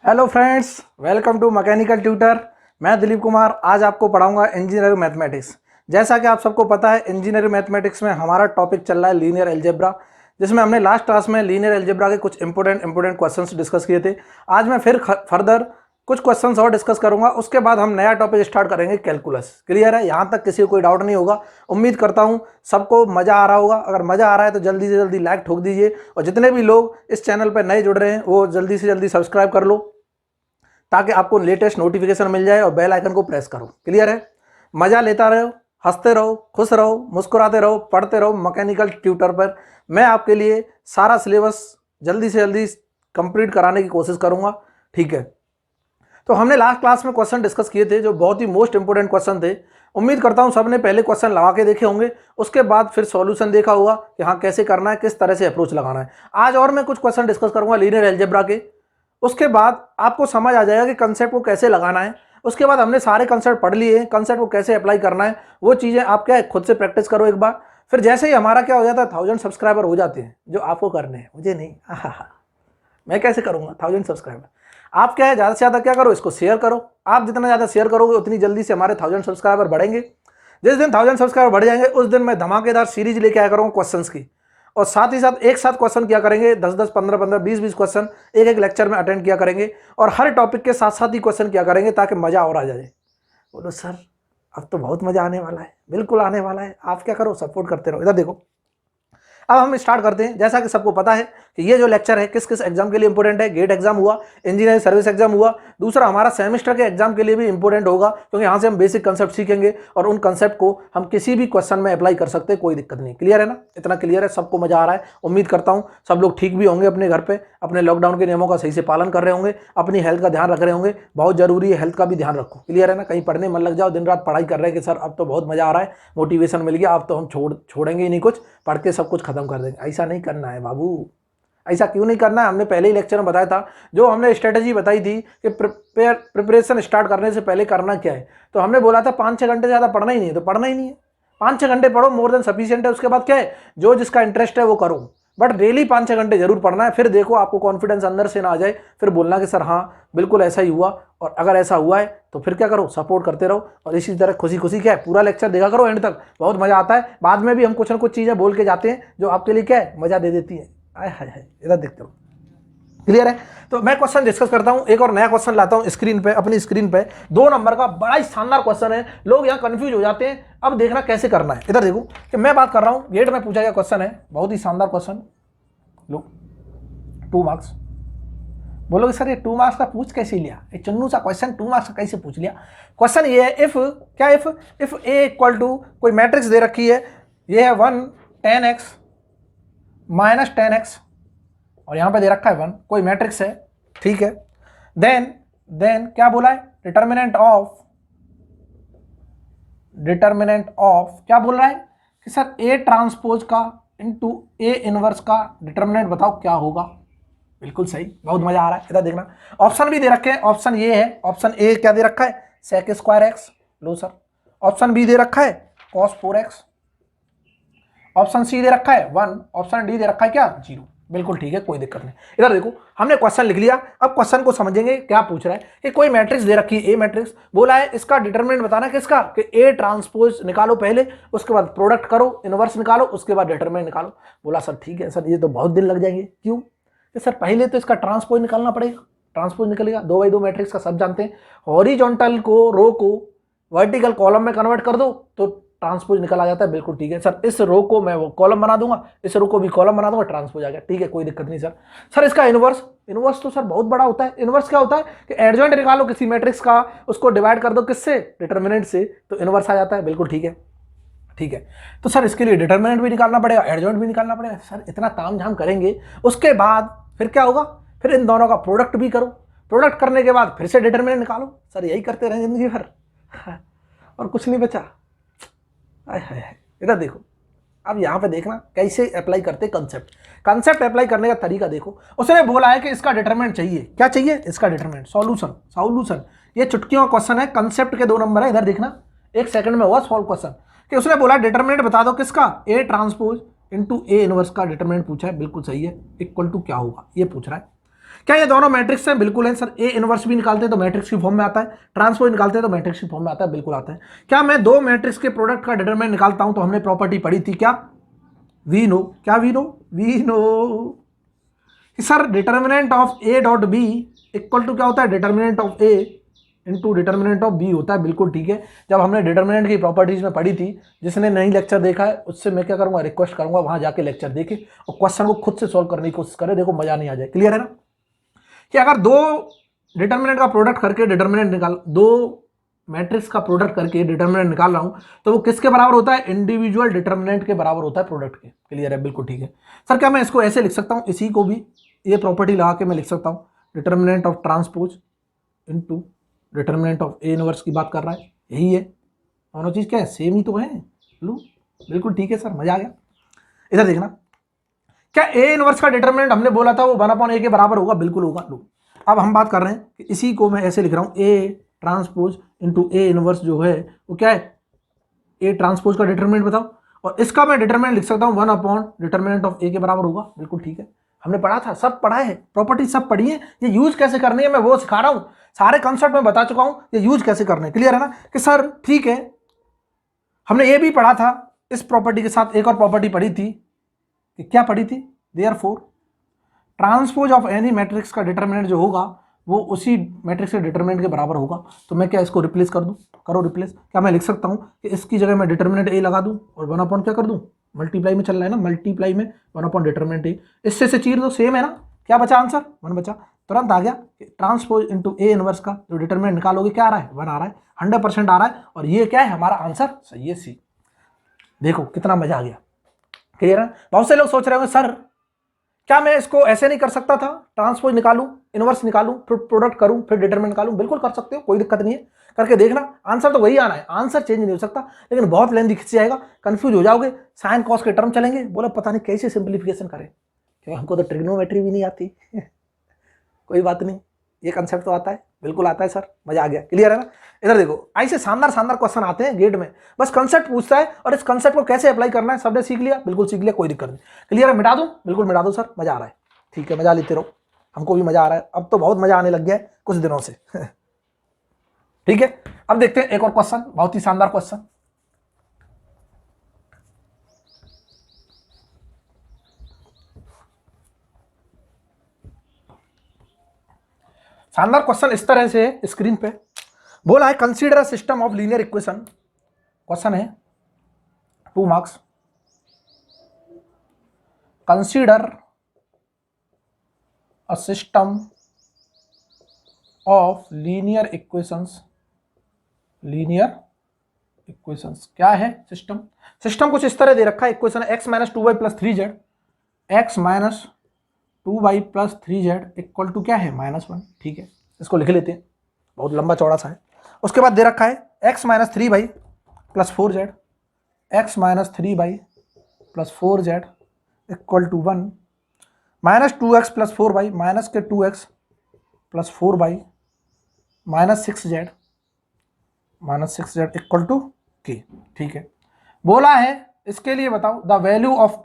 Hello friends, welcome to mechanical tutor. मैं दिलीप कुमार आज आपको पढ़ाऊंगा इंजीनियरिंग मैथमेटिक्स। जैसा कि आप सबको पता है, इंजीनियरिंग मैथमेटिक्स में हमारा टॉपिक चल रहा है लीनियर अलजेब्रा, जिसमें हमने लास्ट क्लास में लीनियर अलजेब्रा के कुछ इंपॉर्टेंट क्वेश्चंस डिस्कस किए थे। आज मैं फिर फर्दर कुछ क्वेश्चंस और डिस्कस करूंगा, उसके बाद हम नया टॉपिक स्टार्ट करेंगे कैलकुलस। क्लियर है? यहाँ तक किसी को कोई डाउट नहीं होगा। उम्मीद करता हूँ सबको मजा आ रहा होगा। अगर मजा आ रहा है तो जल्दी से जल्दी लाइक ठोक दीजिए, और जितने भी लोग इस चैनल पर नए जुड़ रहे हैं वो जल्दी से जल्दी सब्सक्राइब कर लो, ताकि आपको लेटेस्ट नोटिफिकेशन मिल जाए, और बेल आइकन को प्रेस करो। क्लियर है? मजा लेता रहो, हंसते रहो, खुश रहो, मुस्कुराते रहो, पढ़ते रहो मैकेनिकल ट्यूटर पर। मैं आपके लिए सारा सिलेबस जल्दी से जल्दी कंप्लीट कराने की कोशिश करूंगा। ठीक है? तो हमने लास्ट क्लास में क्वेश्चन डिस्कस किए थे जो बहुत ही मोस्ट इंपोर्टेंट क्वेश्चन थे। उम्मीद करता हूं सबने पहले क्वेश्चन लगा के देखे होंगे, उसके बाद फिर सॉल्यूशन देखा होगा कि हाँ कैसे करना है, किस तरह से अप्रोच लगाना है। आज और मैं कुछ क्वेश्चन डिस्कस करूंगा लीनियर अलजेब्रा के। उसके बाद आपको समझ आ जाएगा कि कंसेप्ट को कैसे लगाना है। उसके बाद हमने सारे कंसेप्ट पढ़ लिए हैं, कंसेप्ट को कैसे अप्लाई करना है वो चीज़ें आप क्या है खुद से प्रैक्टिस करो एक बार। फिर जैसे ही हमारा क्या हो जाता है 1000 सब्सक्राइबर हो जाते हैं, जो आपको करने हैं, मुझे नहीं। मैं कैसे करूँगा 1000 सब्सक्राइबर? आप क्या है ज़्यादा से ज़्यादा क्या करो, इसको शेयर करो। आप जितना ज़्यादा शेयर करोगे उतनी जल्दी से हमारे 1000 सब्सक्राइबर बढ़ेंगे। जिस दिन 1000 सब्सक्राइबर बढ़ जाएंगे उस दिन मैं धमाकेदार सीरीज लेके आया करूँगा क्वेश्चंस की, और साथ ही साथ एक साथ क्वेश्चन किया करेंगे। 10-10, 15-15, 20-20 क्वेश्चन एक लेक्चर में अटेंड किया करेंगे, और हर टॉपिक के साथ साथ ही क्वेश्चन किया करेंगे, ताकि मजा और आ जाए। बोलो सर अब तो बहुत मजा आने वाला है। बिल्कुल आने वाला है। आप क्या करो, सपोर्ट करते रहो। इधर देखो, अब हम स्टार्ट करते हैं। जैसा कि सबको पता है कि ये जो लेक्चर है किस किस एग्जाम के लिए इंपॉर्टेंट है। गेट एग्जाम हुआ, इंजीनियरिंग सर्विस एग्जाम हुआ, दूसरा हमारा सेमेस्टर के एग्जाम के लिए भी इंपॉर्टेंट होगा, क्योंकि यहाँ से हम बेसिक कंसेप्ट सीखेंगे और उन कंसेप्ट को हम किसी भी क्वेश्चन में अप्लाई कर सकते हैं, कोई दिक्कत नहीं। क्लियर है ना? इतना क्लियर है? सबको मजा आ रहा है? उम्मीद करता हूँ सब लोग ठीक भी होंगे, अपने घर पे अपने लॉकडाउन के नियमों का सही से पालन कर रहे होंगे, अपनी हेल्थ का ध्यान रख रहे होंगे। बहुत जरूरी है, हेल्थ का भी ध्यान रखो। क्लियर है ना? कहीं पढ़ने मन लग जाओ, दिन रात पढ़ाई कर रहे हैं कि सर अब तो बहुत मजा आ रहा है, मोटिवेशन मिल गया, अब तो हम छोड़ेंगे ही नहीं, कुछ पढ़ के सब कुछ खत्म कर देंगे। ऐसा नहीं करना है बाबू। ऐसा क्यों नहीं करना है? हमने पहले ही लेक्चर में बताया था, जो हमने स्ट्रेटेजी बताई थी कि प्रिपरेशन स्टार्ट करने से पहले करना क्या है। तो हमने बोला था 5-6 घंटे ज़्यादा पढ़ना ही नहीं है, तो पढ़ना ही नहीं है। 5-6 घंटे पढ़ो, मोर देन सफिशिएंट है। उसके बाद क्या है, जो जिसका इंटरेस्ट है वो करो, बट डेली 5-6 घंटे जरूर पढ़ना है। फिर देखो आपको कॉन्फिडेंस अंदर से ना आ जाए, फिर बोलना कि सर हाँ बिल्कुल ऐसा ही हुआ। और अगर ऐसा हुआ है तो फिर क्या करो, सपोर्ट करते रहो, और इसी तरह खुशी खुशी क्या है पूरा लेक्चर देखा करो एंड तक। बहुत मजा आता है। बाद में भी हम कुछ ना कुछ चीज़ें बोल के जाते हैं जो आपके लिए क्या है, मजा दे देती है। आय हाय हाय, इधर देखते हो। क्लियर है? तो मैं क्वेश्चन डिस्कस करता हूं, एक और नया क्वेश्चन लाता हूं स्क्रीन पे, अपनी स्क्रीन पे। 2 नंबर का बड़ा ही शानदार क्वेश्चन है। लोग यहां कंफ्यूज हो जाते हैं। अब देखना कैसे करना है। इधर देखो कि मैं बात कर रहा हूं, गेट में पूछा गया क्वेश्चन है, बहुत ही शानदार क्वेश्चन। लो 2 मार्क्स। बोलोगे सर ये 2 मार्क्स का पूछ कैसे लिया, ये चुन्नू सा क्वेश्चन 2 मार्क्स का कैसे पूछ लिया? क्वेश्चन ये है, इफ क्या, इफ ए इक्वल टू कोई मैट्रिक्स दे रखी है, ये है 1 10x माइनस 10x, और यहां पे दे रखा है 1, कोई मैट्रिक्स है। ठीक है? देन क्या बोला है, डिटर्मिनेंट ऑफ क्या बोल रहा है कि सर ए ट्रांसपोज का इनटू ए इनवर्स का डिटर्मिनेंट बताओ क्या होगा। बिल्कुल सही, बहुत मजा आ रहा है। इधर देखना, ऑप्शन भी दे रखे हैं। ऑप्शन ये है, ऑप्शन ए क्या दे रखा है, sec स्क्वायर एक्स। लो सर, ऑप्शन बी दे रखा है cos 4x, ऑप्शन सी दे रखा है 1, ऑप्शन डी दे रखा है क्या 0। बिल्कुल ठीक है, कोई दिक्कत नहीं। इधर देखो, हमने क्वेश्चन लिख लिया। अब क्वेश्चन को समझेंगे। क्या पूछ रहा है कि कोई मैट्रिक्स दे रखी है, ए मैट्रिक्स, बोला है इसका डिटरमिनेंट बताना किसका, कि ए ट्रांसपोज निकालो पहले, उसके बाद प्रोडक्ट करो, इनवर्स निकालो, उसके बाद डिटरमिनेंट निकालो। बोला सर ठीक है सर, ये तो बहुत दिन लग जाएंगे। क्यों? कि सर पहले तो इसका ट्रांसपोज निकालना पड़ेगा। ट्रांसपोज निकलेगा 2x2 मैट्रिक्स का, सब जानते हैं। हॉरिजॉन्टल को, रो को वर्टिकल कॉलम में कन्वर्ट कर दो तो ट्रांसपोज निकल आ जाता है। बिल्कुल ठीक है सर, इस रो को मैं वो कॉलम बना दूंगा, इस रो को भी कॉलम बना दूंगा, ट्रांसपोज आ गया। ठीक है, कोई दिक्कत नहीं सर। सर इसका इनवर्स तो सर बहुत बड़ा होता है। इनवर्स क्या होता है कि एडजॉइंट निकालो किसी मैट्रिक्स का, उसको डिवाइड कर दो किससे, डिटर्मिनेंट से, तो इनवर्स आ जाता है। बिल्कुल ठीक है। ठीक है, तो सर इसके लिए डिटर्मिनेंट भी निकालना पड़ेगा, एडजॉइंट भी निकालना पड़ेगा। सर इतना तामझाम करेंगे, उसके बाद फिर क्या होगा, फिर इन दोनों का प्रोडक्ट भी करो, प्रोडक्ट करने के बाद फिर से डिटर्मिनेंट निकालो। सर यही करते रहे जिंदगी भर, और कुछ नहीं बचा। इधर देखो, अब यहाँ पे देखना कैसे अप्लाई करते कंसेप्ट अप्लाई करने का तरीका देखो। उसने बोला है कि इसका डिटरमिनेंट चाहिए। क्या चाहिए? इसका डिटरमिनेंट। सॉल्यूशन ये चुटकियों का क्वेश्चन है, कंसेप्ट के 2 नंबर है। इधर देखना, 1 सेकंड में हुआ सॉल्व क्वेश्चन। कि उसने बोला डिटरमिनेंट बता दो किसका, A transpose into A inverse का डिटरमिनेंट पूछा है। बिल्कुल सही है, इक्वल टू क्या होगा ये पूछ रहा है। क्या ये दोनों मैट्रिक्स हैं? बिल्कुल है सर। ए इनवर्स भी निकालते हैं तो मैट्रिक्स की फॉर्म में आता है, ट्रांसपोज निकालते हैं तो मैट्रिक्स की फॉर्म में आता है, बिल्कुल आता है। क्या मैं दो मैट्रिक्स के प्रोडक्ट का डिटरमिनेंट निकालता हूं तो हमने प्रॉपर्टी पढ़ी थी क्या, वी नो, क्या we know sir determinant of A dot B equal to क्या होता है, determinant of A into determinant of B होता है, बिल्कुल ठीक है। जब हमने डिटर्मिनेंट की प्रॉपर्टीज में पढ़ी थी, जिसने नई लेक्चर देखा है उससे मैं क्या करूंगा, रिक्वेस्ट करूंगा वहां जाके लेक्चर देखे और क्वेश्चन को खुद से सॉल्व करने की कोशिश करे, देखो मजा नहीं आ जाए। क्लियर है ना कि अगर दो डिटर्मिनेंट का प्रोडक्ट करके डिटर्मिनेंट निकाल, दो मैट्रिक्स का प्रोडक्ट करके डिटर्मिनेंट निकाल रहा हूं तो वो किसके बराबर होता है, इंडिविजुअल डिटर्मिनेंट के बराबर होता है प्रोडक्ट के। क्लियर है, बिल्कुल ठीक है सर। क्या मैं इसको ऐसे लिख सकता हूं, इसी को भी ये प्रॉपर्टी लगा के मैं लिख सकता हूं, determinant of transpose into determinant of A inverse की बात कर रहा है, यही है। दोनों चीज क्या है, सेम ही तो है। लो बिल्कुल ठीक है सर, मजा आ गया। इधर देखना, क्या ए इनवर्स का डिटर्मिनेंट हमने बोला था वो 1/a के बराबर होगा, बिल्कुल होगा। लो अब हम बात कर रहे हैं कि इसी को मैं ऐसे लिख रहा हूं, A transpose into A inverse जो है वो क्या है, ए ट्रांसपोज का डिटर्मिनेंट बताओ, और इसका मैं डिटर्मिनेंट लिख सकता हूं 1 डिटर्मिनेंट ऑफ ए के बराबर होगा, बिल्कुल ठीक है। हमने पढ़ा था, सब पढ़ा है, प्रॉपर्टी सब पढ़ी है, ये यूज कैसे करनी है मैं वो सिखा रहा हूं, सारे कंसेप्ट में बता चुका हूं, ये यूज कैसे करने हैं। क्लियर है ना कि सर ठीक है, हमने ये भी पढ़ा था, इस प्रॉपर्टी के साथ एक और प्रॉपर्टी पढ़ी थी कि क्या पढ़ी थी, therefore transpose of any matrix का डिटर्मिनेंट जो होगा वो उसी मैट्रिक्स के डिटर्मिनेंट के बराबर होगा। तो मैं क्या इसको रिप्लेस कर दूं, करो रिप्लेस। क्या मैं लिख सकता हूं कि इसकी जगह मैं डिटर्मिनेंट ए लगा दूं और 1 क्या कर दूं, मल्टीप्लाई में चल रहा है ना, मल्टीप्लाई में 1 डिटर्मिनेंट ए, इससे से चीर दो, सेम है ना। क्या बचा आंसर, 1 बचा, तुरंत आ गया। ट्रांसपोज इंटू ए इनवर्स का जो डिटर्मिनेंट निकालोगे क्या आ रहा है, 1 आ रहा है, 100% आ रहा है, और ये क्या है हमारा आंसर, सही है सी। देखो कितना मजा आ गया। क्लियर है। बहुत से लोग सोच रहे होंगे सर क्या मैं इसको ऐसे नहीं कर सकता था, ट्रांसपोज निकालूं, इनवर्स निकालूं, फिर प्रोडक्ट करूं, फिर डिटरमिनेंट निकालूं, बिल्कुल कर सकते हो, कोई दिक्कत नहीं है, करके देखना, आंसर तो वही आना है, आंसर चेंज नहीं हो सकता, लेकिन बहुत लेंथी खिंच जाएगा, कंफ्यूज हो जाओगे, साइन कॉस के टर्म चलेंगे, बोला पता नहीं कैसे सिंप्लीफिकेशन करें, क्योंकि हमको तो ट्रिग्नोमेट्री भी नहीं आती कोई बात नहीं, ये कंसेप्ट तो आता है, बिल्कुल आता है सर, मजा आ गया। क्लियर है ना। इधर देखो ऐसे शानदार शानदार क्वेश्चन आते हैं गेट में, बस कंसेप्ट पूछता है और इस कंसेप्ट को कैसे अप्लाई करना है सबने सीख लिया, बिल्कुल सीख लिया, कोई दिक्कत नहीं। क्लियर है, मिटा दूं, बिल्कुल मिटा दो सर, मजा आ रहा है, ठीक है, मजा लेते रहो, हमको भी मजा आ रहा है, अब तो बहुत मजा आने लग गया है कुछ दिनों से ठीक है। अब देखते हैं एक और क्वेश्चन, बहुत ही शानदार क्वेश्चन। शानदार क्वेश्चन इस तरह से है, स्क्रीन पे बोला है consider a system of linear equation, question है 2 marks, consider a system of linear equations, linear equations क्या है सिस्टम, सिस्टम कुछ इस तरह दे रखा है, equation x - 2y + 3z, x - 2y + 3z equal to क्या है -1, ठीक है, इसको लिख लेते हैं, बहुत लंबा चौड़ा सा है। उसके बाद दे रखा है x - 3y + 4z, x - 3y + 4z equal to 1, -2x + 4y, minus के 2x + 4y -6z equal to k, ठीक है। बोला है इसके लिए बताओ the value of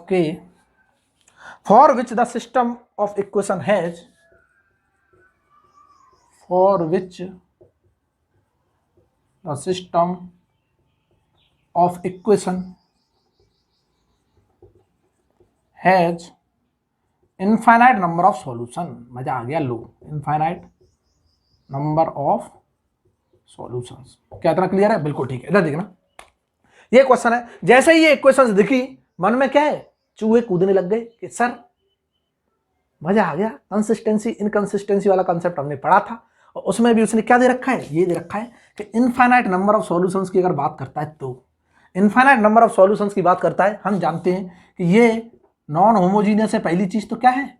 k for which the system of equation has, for which the system of equation has infinite number of solution, मजा आ गया, लो infinite number of solutions, क्या इतना क्लियर है, बिल्कुल ठीक है। इधर देखना ये क्वेश्चन है, जैसे ही ये इक्वेशंस दिखी मन में क्या है, चूहे कूदने लग गए कि सर मजा आ गया, कंसिस्टेंसी इनकंसिस्टेंसी वाला कंसेप्ट हमने पढ़ा था, और उसमें भी उसने क्या दे रखा है, ये दे रखा है कि इनफाइनाइट नंबर ऑफ सॉल्यूशंस की अगर बात करता है तो इनफाइनाइट नंबर ऑफ सॉल्यूशंस की बात करता है, हम जानते हैं कि ये नॉन होमोजीनियस है, पहली चीज तो क्या है,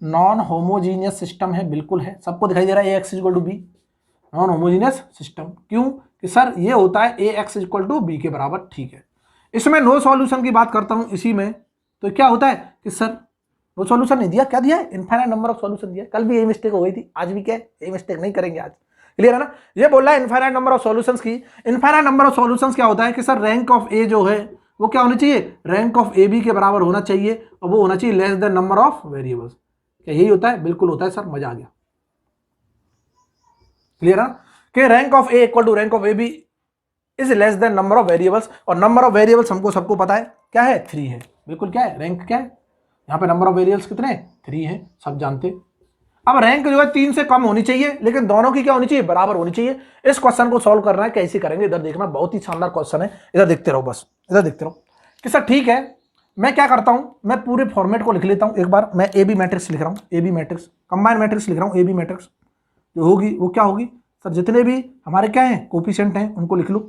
नॉन होमोजीनियस सिस्टम है, बिल्कुल है, सबको दिखाई दे रहा है ax = b, non homogeneous system, क्यों कि सर ये होता है ax = b के बराबर, ठीक है। इसमें नो सॉल्यूशन की बात करता हूं इसी में, तो क्या होता है कि सर नो सॉल्यूशन नहीं दिया, क्या दिया है, इनफाइनाइट नंबर ऑफ सॉल्यूशन दिया, कल भी यही मिस्टेक हो गई थी, आज भी क्या है, यही मिस्टेक नहीं करेंगे आज। क्लियर है ना। ये बोल रहा है इनफाइनाइट नंबर ऑफ सॉल्यूशंस की, इनफाइनाइट नंबर ऑफ सॉल्यूशंस क्या होता है कि सर रैंक ऑफ ए जो है वो क्या होनी चाहिए, रैंक ऑफ ए बी के बराबर होना चाहिए, और वो होना चाहिए less than number of variables. क्या यही होता है? बिल्कुल होता है सर, मजा आ गया। क्लियर है कि rank of A equal to rank of A B is less than number of variables, और नंबर ऑफ वेरिएबल्स हमको सबको पता है क्या है, 3 है। बिल्कुल क्या है, रैंक क्या है, यहाँ पे नंबर ऑफ वेरिएबल्स कितने, 3 है, सब जानते। अब रैंक जो है 3 से कम होनी चाहिए, लेकिन दोनों की क्या होनी चाहिए, बराबर होनी चाहिए। इस क्वेश्चन को सॉल्व करना है, कैसे करेंगे इधर देखना, बहुत ही शानदार क्वेश्चन है, इधर देखते रहो, बस इधर देखते रहो कि सर ठीक है। मैं क्या करता हूं, मैं पूरे फॉर्मेट को लिख लेता हूं एक बार। मैं ए बी मैट्रिक्स लिख रहा हूं, A B matrix, combine matrix लिख रहा हूं। ए बी मैट्रिक्स जो होगी वो क्या होगी सर, जितने भी हमारे क्या है कोफिशिएंट हैं उनको लिख लो।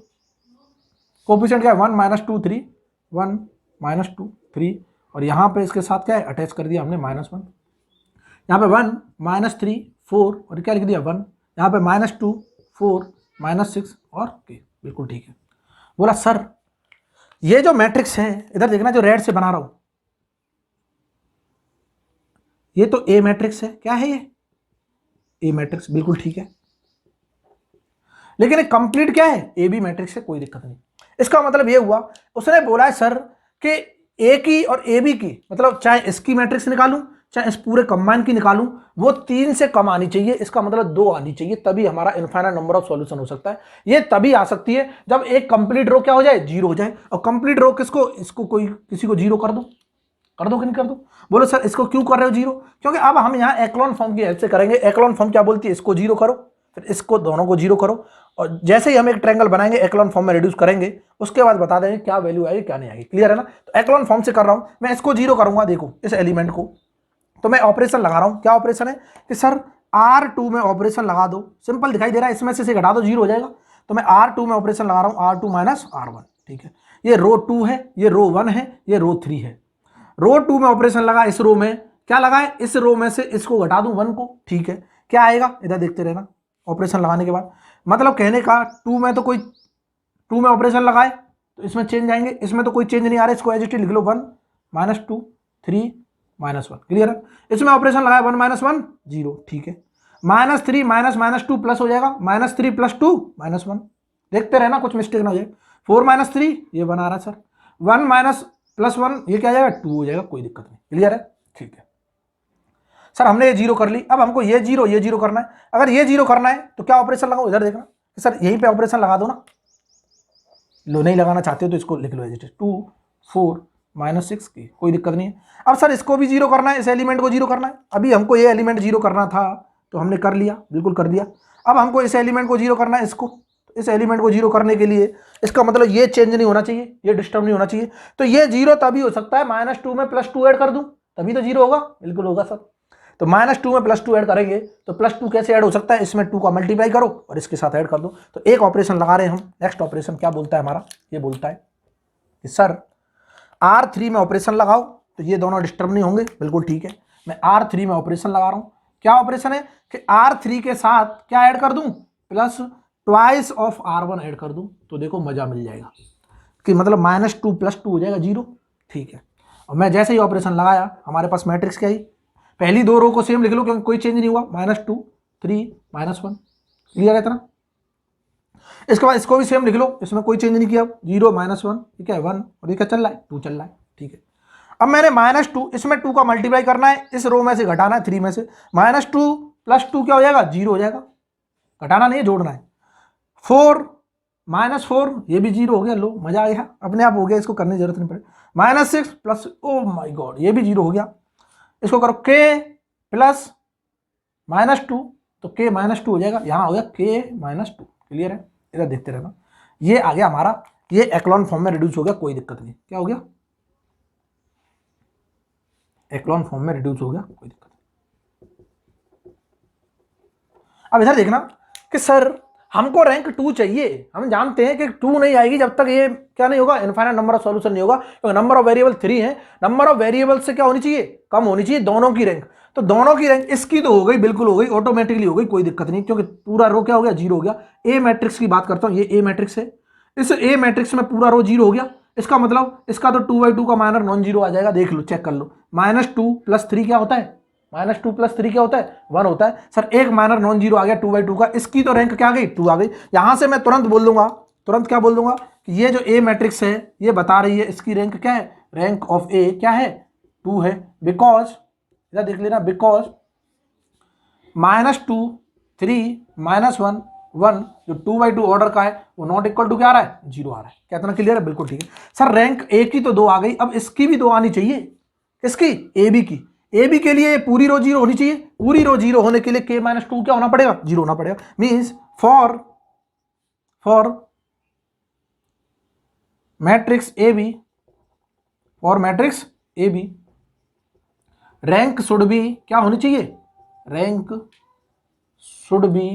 कोफिशिएंट क्या है, 1 - 2 3, 1 - 2 3, और यहाँ पे इसके साथ क्या है, अटैच कर दिया हमने -1। यहाँ पे 1 - 3 4, और क्या लिख दिया 1, यहाँ पे -2 4 -6 और के। बिल्कुल ठीक है। बोला सर ये जो मैट्रिक्स है, इधर देखना जो रेड से बना रहा हूं, ये तो ए मैट्रिक्स है। क्या है ये, ए मैट्रिक्स, बिल्कुल ठीक है। लेकिन एक कंप्लीट क्या है, ए बी मैट्रिक्स है, कोई दिक्कत नहीं। इसका मतलब ये हुआ, उसने बोला है सर कि ए की और ए बी की, मतलब चाहे इसकी मैट्रिक्स निकालूं चाहे इस पूरे कंबाइन की निकालूं, वो 3 से कम आनी चाहिए। इसका मतलब 2 आनी चाहिए, तभी हमारा इनफाइनाइट नंबर ऑफ सॉल्यूशन हो सकता है। ये तभी आ सकती है जब एक कंप्लीट रो क्या हो जाए, 0 हो जाए। और कंप्लीट रो किसको, इसको कोई किसी को 0 कर दो कि नहीं कर दो। बोलो सर इसको क्यों कर रहे हो 0, क्योंकि अब हम यहाँ एक्लॉन फॉर्म की हेल्प से करेंगे। एक्लॉन फॉर्म क्या बोलती है, इसको 0 करो, फिर इसको दोनों को 0 करो, और जैसे ही हम एक ट्रायंगल बनाएंगे एक्लॉन फॉर्म में रिड्यूस करेंगे, उसके बाद बता देंगे क्या वैल्यू आएगी क्या नहीं आएगी। क्लियर है ना। तो एक्लॉन फॉर्म से कर रहा हूं मैं, इसको 0 करूंगा, देखो इस एलिमेंट को, तो मैं ऑपरेशन लगा रहा हूं। क्या ऑपरेशन है कि सर R2 में ऑपरेशन लगा दो, सिंपल दिखाई दे रहा है, इसमें से घटा दो 0 हो जाएगा। तो मैं R2 में ऑपरेशन लगा रहा हूं, R2 - R1, ठीक है। ये रो 2 है, ये रो 1 है, ये रो 3 है। रो 2 में ऑपरेशन लगा, इस रो में क्या लगा है, इस रो में से इसको घटा दूं 1 को, ठीक है। क्या आएगा, इधर देखते रहना। ऑपरेशन लगाने के बाद मतलब कहने का 2 में तो कोई 2 में ऑपरेशन लगाए तो इसमें चेंज आएंगे, इसमें तो कोई चेंज नहीं आ रहा है, इसको एज इट इज लिख लो 1 - 2 3 -1। क्लियर है। इसमें ऑपरेशन लगाया 1 - 1 0, ठीक है। -3 - -2 प्लस हो जाएगा, -3 + 2 -1। देखते रहना कुछ मिस्टेक ना हो जाए। 4 - 3 ये 1 आ रहा है सर, 1 + 1 ये क्या आ जाएगा, 2 हो जाएगा, कोई दिक्कत नहीं। क्लियर है, ठीक है सर। हमने ये 0 कर ली, अब हमको ये 0 करना है। अगर ये 0 करना है तो क्या ऑपरेशन लगाओ, इधर देखना सर, यहीं पे ऑपरेशन लगा दो ना। लो नहीं लगाना चाहते हो तो इसको लिख लो एज इट इज, 2 4 -6 की, कोई दिक्कत नहीं है। अब सर इसको भी 0 करना है, इस एलिमेंट को 0 करना है। अभी हमको ये एलिमेंट 0 करना था तो हमने कर लिया, बिल्कुल कर दिया। अब हमको इस एलिमेंट को 0 करना है, इसको, इस एलिमेंट को 0 करने के लिए इसका मतलब ये चेंज नहीं होना चाहिए, ये डिस्टर्ब नहीं होना चाहिए। तो ये 0 तभी हो सकता है -2 में +2 ऐड कर दूं, तभी तो 0 होगा। बिल्कुल होगा सर। तो -2 में +2 ऐड करेंगे तो +2 कैसे ऐड हो सकता है, इसमें 2 का मल्टीप्लाई करो और इसके साथ ऐड कर दो। तो एक ऑपरेशन लगा रहे हैं हम। नेक्स्ट ऑपरेशन क्या बोलता है हमारा, ये बोलता है कि सर R3 में ऑपरेशन लगाओ, तो ये दोनों डिस्टर्ब नहीं होंगे, बिल्कुल ठीक है। मैं R3 में ऑपरेशन लगा रहा हूं। क्या ऑपरेशन है कि R3 के साथ क्या ऐड कर दूं, +2 ऑफ R1 ऐड कर दूं, तो देखो मजा मिल जाएगा कि मतलब -2 + 2 हो जाएगा 0, ठीक है। और मैं जैसे ही ऑपरेशन लगाया, हमारे पास मैट्रिक्स क्या ही, पहली 2 रो को सेम लिख लो क्योंकि कोई चेंज नहीं हुआ, -2 3 -1। क्लियर है इतना। इसके बाद इसको भी सेम लिख लो, इसमें कोई चेंज नहीं किया, 0 -1, ठीक है 1, और ये क्या चल रहा है 2 चल रहा है, ठीक है। अब मैंने -2, इसमें 2 का मल्टीप्लाई करना है, इस रो में से घटाना है 3 में से, -2 + 2 क्या हो जाएगा 0 हो जाएगा, घटाना नहीं है जोड़ना है। 4 -4 ये भी 0 हो गया, लो मजा आ गया, अपने आप हो गया, इसको करने की जरूरत नहीं पड़े। -6 प्लस, ओ माय गॉड ये भी 0 हो गया। इसको करो k + -2, तो k -2 हो जाएगा, यहां हो गया k -2। क्लियर है, इधर देखते रहना। ये आ गया हमारा, ये एक्लॉन फॉर्म में रिड्यूस हो गया, कोई दिक्कत नहीं। क्या हो गया, एक्लॉन फॉर्म में रिड्यूस हो गया, कोई दिक्कत नहीं। अब इधर देखना कि सर हमको रैंक 2 चाहिए। हम जानते हैं कि 2 नहीं आएगी जब तक ये क्या नहीं होगा, इनफाइनाइट नंबर ऑफ सॉल्यूशन नहीं होगा, क्योंकि नंबर ऑफ वेरिएबल 3 है। नंबर ऑफ वेरिएबल से क्या होनी चाहिए, कम होनी चाहिए दोनों की रैंक। तो दोनों की रैंक इसकी तो हो गई, बिल्कुल हो गई, ऑटोमेटिकली हो गई, कोई दिक्कत नहीं, क्योंकि पूरा रो क्या हो गया 0 हो गया। ए मैट्रिक्स की बात करता हूं, ये ए मैट्रिक्स है, इस ए मैट्रिक्स में पूरा रो 0 हो गया। इसका मतलब इसका तो 2/2 का माइनर नॉन जीरो आ जाएगा, देख लो चेक कर लो। -2 + 3 क्या होता है, -2 + 3 क्या होता है 1 होता है। सर एक माइनर नॉन जीरो आ गया 2/2 का, इसकी तो रैंक क्या आ गई 2 आ गई। यहां से मैं तुरंत बोल दूंगा, तुरंत क्या बोल दूंगा कि ये जो ए मैट्रिक्स है ये बता रही है इसकी रैंक क्या है, रैंक ऑफ ए क्या है, 2 है। बिकॉज इधर देख लेना, बिकॉज -2 3 -1 1 जो 2/2 ऑर्डर का है वो नॉट इक्वल टू क्या आ रहा है, 0 आ रहा है। क्या इतना क्लियर है? बिल्कुल ठीक है सर। रैंक ए की तो 2 आ गई, अब इसकी भी 2 आनी चाहिए। किसकी? ए बी की। ए बी के लिए पूरी रो 0 होनी चाहिए, पूरी रो 0 होने के लिए k - 2 क्या होना पड़ेगा, 0 होना पड़ेगा। Means for matrix A B, for matrix A B rank should be क्या होनी चाहिए, रैंक शुड बी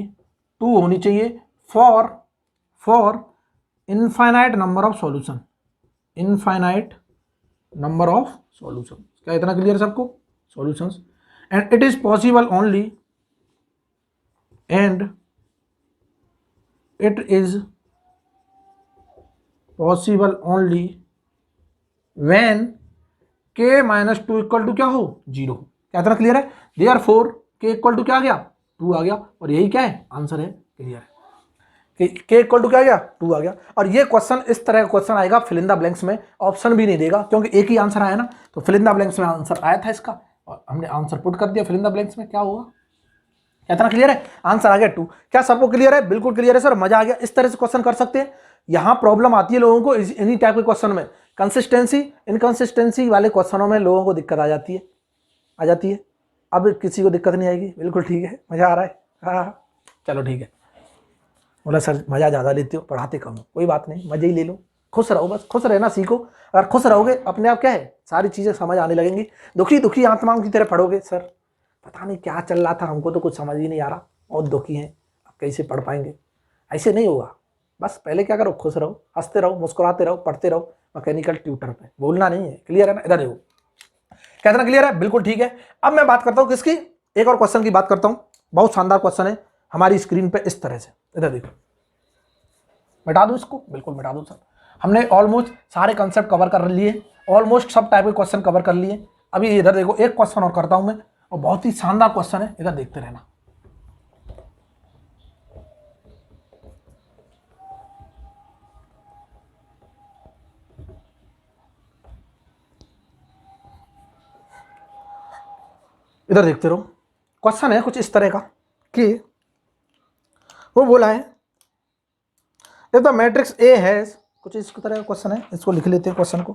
2 होनी चाहिए for infinite number of solution, infinite number of solution. क्या इतना क्लियर सबको? Solutions. And it is possible only, and it is possible only when k - 2 equal to क्या हो, 0। क्या इतना क्लियर है? देयरफॉर k इक्वल टू क्या आ गया, 2 आ गया। और यही क्या है, आंसर है। क्लियर है कि k इक्वल टू क्या आ गया, 2 आ गया। और ये क्वेश्चन इस तरह का क्वेश्चन आएगा, फिल इन द ब्लैंक्स में ऑप्शन भी नहीं देगा, क्योंकि एक ही आंसर आया ना, तो फिल इन द ब्लैंक्स में आंसर आया था इसका और हमने आंसर पुट कर दिया फिल इन द ब्लैंक्स में। क्या हुआ? इतना क्लियर है? आंसर आ गया 2। क्या सबको क्लियर है? बिल्कुल क्लियर है सर, मजा आ गया। इस तरह से क्वेश्चन कर सकते हैं। यहां प्रॉब्लम आती है लोगों को इन्हीं टाइप के क्वेश्चन में, कंसिस्टेंसी इनकंसिस्टेंसी वाले क्वेश्चनों में लोगों को दिक्कत आ जाती है। अब किसी को दिक्कत नहीं आएगी। बिल्कुल ठीक है, मजा आ रहा है। हाँ चलो ठीक है। बोला सर मजा ज़्यादा लेते हो, पढ़ाते कम हो। कोई बात नहीं, मजे ही ले लो, खुश रहो, बस खुश रहना सीखो। अगर खुश रहोगे अपने आप क्या है, सारी चीज़ें समझ आने लगेंगी। दुखी आत्माओं की तरह पढ़ोगे, सर पता नहीं क्या चल रहा था, हमको तो कुछ समझ ही नहीं आ रहा, बहुत दुखी हैं, अब कैसे पढ़ पाएंगे। ऐसे नहीं होगा। बस पहले क्या करो, खुश रहो, हंसते रहो, मुस्कुराते रहो, पढ़ते रहो। मैकेनिकल ट्यूटर पे बोलना नहीं है। क्लियर है ना? इधर देखो, क्या इतना क्लियर है? बिल्कुल ठीक है। अब मैं बात करता हूँ किसकी, एक और क्वेश्चन की बात करता हूँ। बहुत शानदार क्वेश्चन है हमारी स्क्रीन पे इस तरह से। इधर देखो, मिटा दूं इसको? बिल्कुल मिटा दूं सर। हमने ऑलमोस्ट सारे कंसेप्ट कवर कर लिए, ऑलमोस्ट सब टाइप के क्वेश्चन कवर कर लिए। अभी इधर देखो, एक क्वेश्चन और करता हूं मैं, और बहुत ही शानदार क्वेश्चन है, इधर देखते रहना। इधर देखते रहो। क्वेश्चन है कुछ इस तरह का कि वो बोला है if the matrix A has, कुछ इस तरह का क्वेश्चन है। इसको लिख लेते हैं क्वेश्चन को।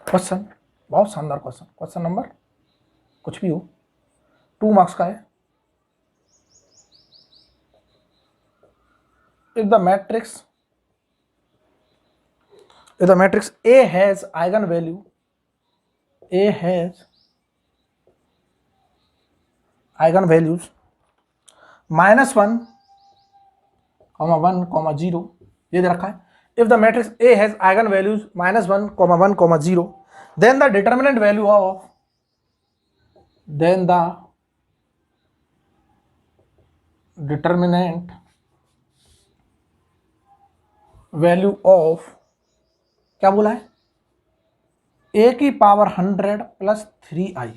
क्वेश्चन बहुत शानदार क्वेश्चन, क्वेश्चन नंबर कुछ भी हो, 2 मार्क्स का है। If the matrix A has eigen value, A has eigen values -1, -1, 0, ये दे रखा है। If the matrix A has eigen values -1, -1, 0, then the determinant value of क्या बोला है, a की पावर 100 + 3i।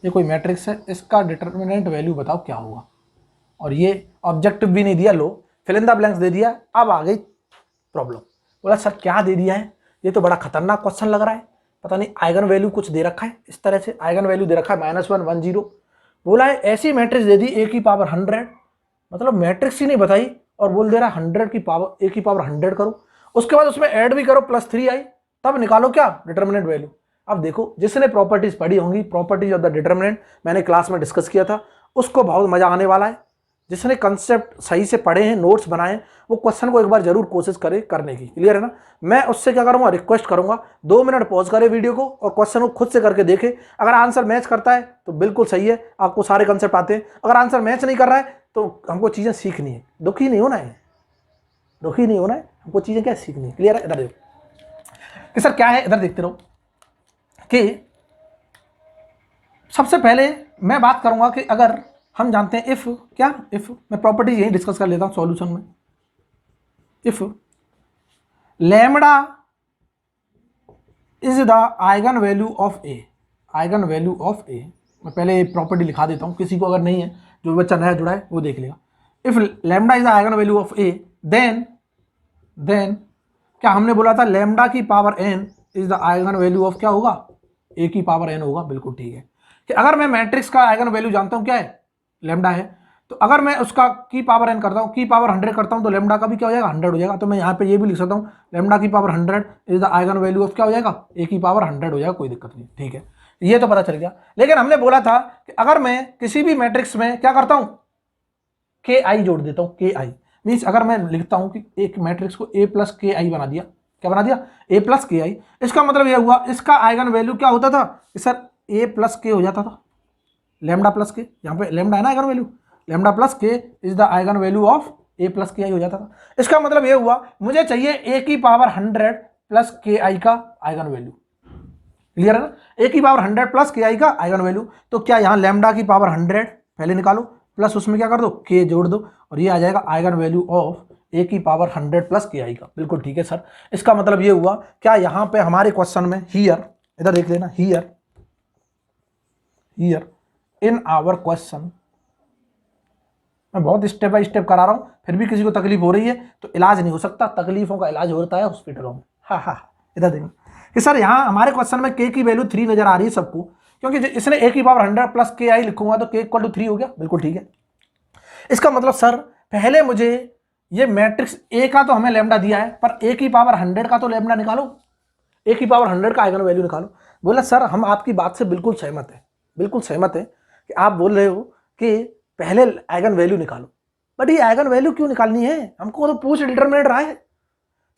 ये कोई मैट्रिक्स है, इसका डिटर्मिनेंट वैल्यू बताओ क्या होगा। और ये ऑब्जेक्टिव भी नहीं दिया, लो फिल इन द ब्लैंक्स दे दिया। अब आ गई प्रॉब्लम। बोला सर क्या दे दिया है, ये तो बड़ा खतरनाक क्वेश्चन लग रहा है, पता नहीं आइगन वैल्यू कुछ दे रखा है, इस तरह से आइगन वैल्यू दे रखा है -1, 1, 0। बोला है ऐसी मैट्रिक्स दे दी a की पावर 100, मतलब मैट्रिक्स ही नहीं बताई और बोल दे रहा है 100 की पावर, a की पावर 100 करो, उसके बाद उसमें ऐड भी करो +3i, तब निकालो क्या, डिटर्मिनेंट वैल्यू। अब देखो, जिसने प्रॉपर्टीज पढ़ी होंगी, प्रॉपर्टीज ऑफ द डिटर्मिनेंट मैंने क्लास में डिस्कस किया था, उसको बहुत मजा आने वाला है। जिसने कंसेप्ट सही से पढ़े हैं, नोट्स बनाए हैं, वो क्वेश्चन को एक बार जरूर कोशिश करे करने की। क्लियर है ना? मैं उससे क्या करूंगा, रिक्वेस्ट करूंगा 2 मिनट पॉज करे वीडियो को और क्वेश्चन को खुद से करके देखे। अगर आंसर मैच करता है तो बिल्कुल सही है, आपको सारे कंसेप्ट आते हैं। अगर आंसर मैच नहीं कर रहा है तो हमको चीजें सीखनी है, दुखी नहीं होना है, हमको चीजें क्या सीखनी है। क्लियर है? इधर देखो कि सर क्या है, इधर देखते रहो कि सबसे पहले मैं बात करूंगा कि अगर हम जानते हैं इफ मैं प्रॉपर्टी यही डिस्कस कर लेता हूं सॉल्यूशन में। If lambda is the eigen value of A, मैं पहले प्रॉपर्टी लिखा देता हूं, किसी को अगर नहीं है, जो बच्चा नया जुड़ा है वो देख लेगा। If lambda is the eigen value of A, then क्या हमने बोला था, लैम्डा की power n is the eigen value of क्या होगा, a की पावर n होगा। बिल्कुल ठीक है कि अगर मैं मैट्रिक्स का आइगन वैल्यू जानता हूं क्या है, लैम्डा है, तो अगर मैं उसका की पावर n करता हूं, की पावर 100 करता हूं, तो लैम्डा का भी क्या हो जाएगा, 100 हो जाएगा। तो मैं यहाँ पे ये भी लिख सकता हूँ, लैम्डा की power 100 is the eigen value of क्या हो जाएगा, a की पावर 100 हो जाएगा, कोई दिक्कत नहीं। ठीक है, ये तो पता चल गया। लेकिन हमने बोला था कि अगर मैं किसी भी मैट्रिक्स में क्या करता हूं, के आई जोड़ देता हूं। के आई मीन्स अगर मैं लिखता हूं कि एक मैट्रिक्स को ए प्लस के आई बना दिया, क्या बना दिया, ए प्लस के आई, इसका मतलब यह हुआ इसका आइगन वैल्यू क्या होता था कि सर ए प्लस के हो जाता था, लैम्डा प्लस के, यहाँ पे लैम्डा है ना आइगन वैल्यू, लैम्डा प्लस के is the eigen value of A plus के आई हो जाता था। इसका मतलब यह हुआ मुझे चाहिए ए की पावर 100 प्लस के आई का आइगन वैल्यू। क्लियर है ना, ए की पावर 100 प्लस के आई का आइगन वैल्यू। तो क्या यहाँ लैम्डा की पावर 100 पहले निकालो, प्लस उसमें क्या कर दो, के जोड़ दो, और ये आ जाएगा आइगन वैल्यू ऑफ ए की पावर 100 प्लस के आई का। बिल्कुल ठीक है सर। इसका मतलब ये हुआ क्या यहाँ पे हमारे क्वेश्चन में हियर, इधर देख लेना, हियर इन आवर क्वेश्चन, मैं बहुत स्टेप बाय स्टेप करा रहा हूं, फिर भी किसी को तकलीफ हो रही है तो इलाज नहीं हो सकता, तकलीफों का इलाज होता है हॉस्पिटलों में। हाँ, इधर देखो कि सर यहाँ हमारे क्वेश्चन में के की वैल्यू 3 नजर आ रही है सबको, क्योंकि इसने ए की पावर 100 प्लस के आई लिखूंगा तो के इक्वल टू 3 हो गया। बिल्कुल ठीक है। इसका मतलब सर पहले मुझे ये मैट्रिक्स ए का तो हमें लैम्डा दिया है, पर ए की पावर 100 का तो लैम्डा निकालो, ए की पावर 100 का आइगन वैल्यू निकालो। बोला सर हम आपकी बात से बिल्कुल सहमत है, बिल्कुल सहमत है कि आप बोल रहे हो कि पहले आइगन वैल्यू निकालो, बट ये आइगन वैल्यू क्यों निकालनी है, हमको तो पूछ डिटरमिनेंट रहा है।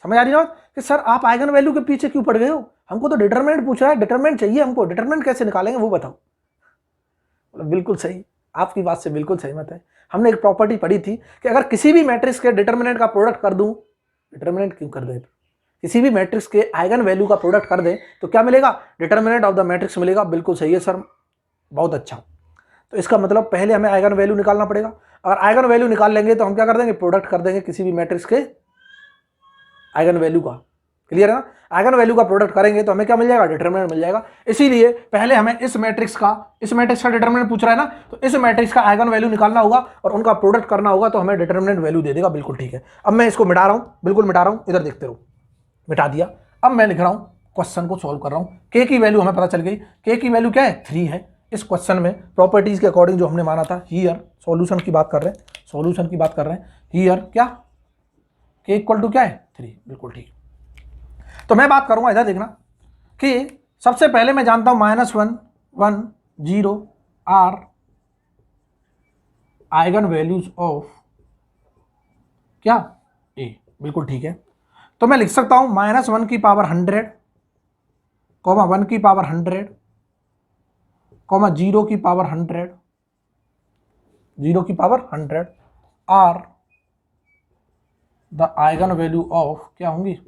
समझ आ रही ना कि सर आप आइगन वैल्यू के पीछे क्यों पड़ गए हो, हमको तो डिटरमिनेंट पूछ रहा है, डिटरमिनेंट चाहिए हमको, डिटरमिनेंट कैसे निकालेंगे वो बताओ। बिल्कुल सही, आपकी बात से बिल्कुल सहमत है। हमने एक प्रॉपर्टी पढ़ी थी कि अगर किसी भी मैट्रिक्स के डिटरमिनेंट का प्रोडक्ट कर दूं, डिटरमिनेंट क्यों कर दे, किसी भी मैट्रिक्स के आइगन वैल्यू का प्रोडक्ट कर दे तो क्या मिलेगा, डिटरमिनेंट ऑफ द मैट्रिक्स मिलेगा। बिल्कुल सही है सर, बहुत अच्छा। तो इसका मतलब पहले हमें आइगन वैल्यू निकालना पड़ेगा, और आइगन वैल्यू निकाल लेंगे तो हम क्या कर देंगे, प्रोडक्ट कर देंगे किसी भी मैट्रिक्स के आइगन वैल्यू का। क्लियर है ना, आइगन वैल्यू का प्रोडक्ट करेंगे तो हमें क्या मिल जाएगा, डिटरमिनेंट मिल जाएगा। इसीलिए पहले हमें इस मैट्रिक्स का डिटरमिनेंट पूछ रहा है ना, तो इस मैट्रिक्स का आइगन वैल्यू निकालना होगा और उनका प्रोडक्ट करना होगा, तो हमें डिटरमिनेंट वैल्यू दे देगा। बिल्कुल ठीक है। अब मैं इसको मिटा रहा हूं, बिल्कुल मिटा रहा हूं, इधर देखते रहो, मिटा दिया। अब मैं लिख रहा हूं, क्वेश्चन को सॉल्व कर रहा हूं। के की वैल्यू हमें पता चल गई, के की वैल्यू क्या है, 3 है। इस क्वेश्चन में प्रॉपर्टीज के अकॉर्डिंग जो हमने माना था, हियर सॉल्यूशन की बात कर रहे हैं, सॉल्यूशन की बात कर रहे हैं, हियर क्या के इक्वल टू क्या है, 3। बिल्कुल ठीक। तो मैं बात करूंगा, इधर देखना कि सबसे पहले मैं जानता हूं -1 1 0 आर आइगन वैल्यूज ऑफ क्या, ए। बिल्कुल ठीक है। तो मैं लिख सकता हूं -1 की पावर 100, 1 की पावर 100, 0 की पावर 100, 0 की power 100 are the eigen value of क्या होंगी,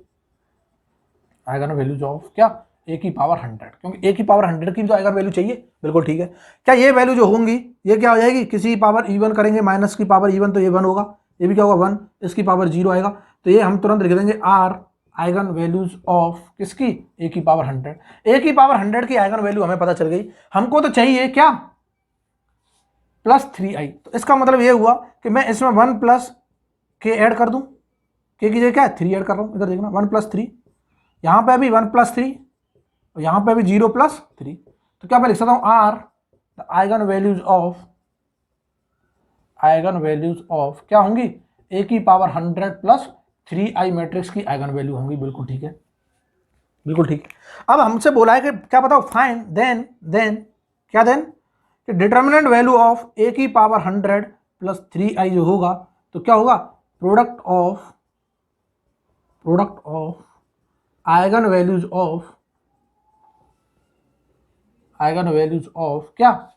आइगन वैल्यूज ऑफ क्या, ए की पावर 100, क्योंकि ए की पावर 100 की भी तो आइगन वैल्यू चाहिए। बिल्कुल ठीक है। क्या ये वैल्यू जो होंगी ये क्या हो जाएगी, किसी पावर इवन करेंगे, माइनस की पावर इवन तो ये 1 होगा, ये भी क्या होगा 1, इसकी पावर 0 आएगा, तो ये हम तुरंत लिख देंगे आर आइगन वैल्यूज ऑफ किसकी, ए की पावर 100। ए की पावर 100 की आइगन वैल्यू हमें पता चल गई, हमको तो चाहिए क्या, +3i। तो इसका मतलब ये हुआ कि मैं इसमें 1 प्लस के ऐड कर दूं, के की जगह क्या है 3 ऐड कर रहा हूं। इधर देखना 1 + 3, यहाँ पे भी 1 + 3, और यहाँ पे भी 0 + 3। तो क्या मैं लिख सकता हूँ are the eigen values of क्या होंगी, ए की पावर 100 + 3i मैट्रिक्स की आइगन वैल्यू होंगी। बिल्कुल ठीक है, बिल्कुल ठीक है। अब हमसे बोला है कि क्या बताओ, फाइंड देन क्या देन कि डिटर्मिनेंट वैल्यू ऑफ ए की पावर 100 + 3i जो होगा तो क्या होगा, product of eigen values of क्या,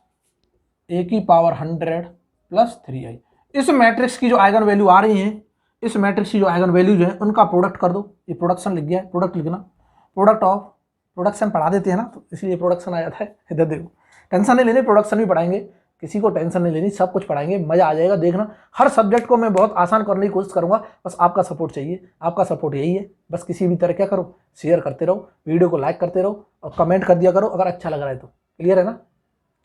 ए की पावर 100 + 3i। इस मैट्रिक्स की जो आइगन वैल्यू आ रही है, इस मैट्रिक्स की जो आइगन वैल्यूज है उनका प्रोडक्ट कर दो। ये प्रोडक्शन लिख गया है, प्रोडक्ट लिखना, प्रोडक्शन पढ़ा देते हैं ना, तो इसलिए प्रोडक्शन आ जाता है। इधर देखो, टेंशन नहीं लेनी, प्रोडक्शन भी पढ़ाएंगे, किसी को टेंशन नहीं लेनी, सब कुछ पढ़ाएंगे, मजा आ जाएगा। देखना हर सब्जेक्ट को मैं बहुत आसान करने की कोशिश करूंगा, बस आपका सपोर्ट चाहिए, आपका सपोर्ट यही है। बस किसी भी तरह क्या करो, शेयर करते रहो, वीडियो को लाइक करते रहो और कमेंट कर दिया करो अगर अच्छा लग रहा है तो। क्लियर है ना,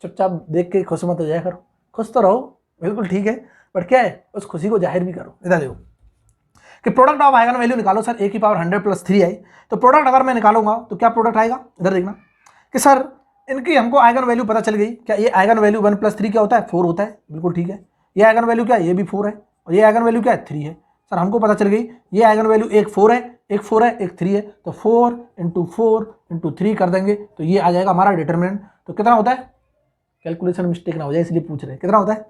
चुपचाप देख के खुश मत हो जाया करो, खुश तो रहो। बिल्कुल ठीक है। बट क्या है, उस खुशी को जाहिर भी करो। इधर देखो कि प्रोडक्ट ऑफ आइगन वैल्यू निकालो सर, ए की पावर 100 + 3 आई, तो प्रोडक्ट अगर मैं निकालूंगा तो क्या प्रोडक्ट आएगा, इधर देखना कि सर इनकी हमको आइगन वैल्यू पता चल गई। क्या ये आइगन वैल्यू 1 + 3 क्या होता है, 4 होता है, बिल्कुल ठीक है। ये आइगन वैल्यू क्या है, ये भी 4 है, और ये आइगन वैल्यू क्या है, 3 है। सर हमको पता चल गई ये आइगन वैल्यू एक 4 है, एक 4 है, एक 3 है, तो 4 × 4 × 3 कर देंगे तो ये आ जाएगा हमारा डिटरमिनेंट। तो कितना होता है, कैलकुलेशन मिस्टेक ना हो जाए इसलिए पूछ रहे हैं, कितना होता है,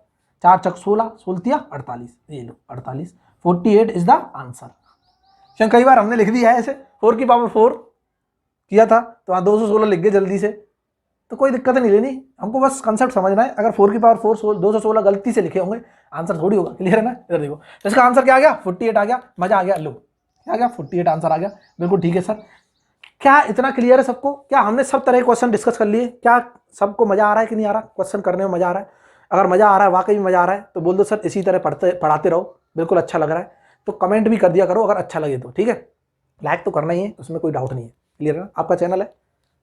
4 × 6 = 16, 16 × 48, ये लो 48, 48 इज द आंसर। क्योंकि कई बार हमने लिख दिया है ऐसे 4 की पावर 4 किया था तो वहाँ 216 लिख गए जल्दी से, तो कोई दिक्कत नहीं लेनी, हमको बस कंसेप्ट समझना है। अगर 4 की पावर 4 216 गलती से लिखे होंगे आंसर थोड़ी होगा, क्लियर है ना। इधर देखो तो इसका आंसर क्या आ गया, 48 आ गया, मजा आ गया, लो क्या आ गया, 48 आंसर आ गया, बिल्कुल ठीक है सर। क्या इतना क्लियर है सबको, क्या हमने सब तरह के क्वेश्चन डिस्कस कर लिए, क्या सबको मजा आ रहा है कि नहीं आ रहा, क्वेश्चन करने में मजा आ रहा है। अगर मजा आ रहा है, वाकई में मजा आ रहा है, तो बोल दो सर इसी तरह पढ़ाते रहो, बिल्कुल अच्छा लग रहा है तो कमेंट भी कर दिया करो अगर अच्छा लगे तो, ठीक है। लाइक तो करना ही है, उसमें कोई डाउट नहीं है, क्लियर है ना। आपका चैनल है,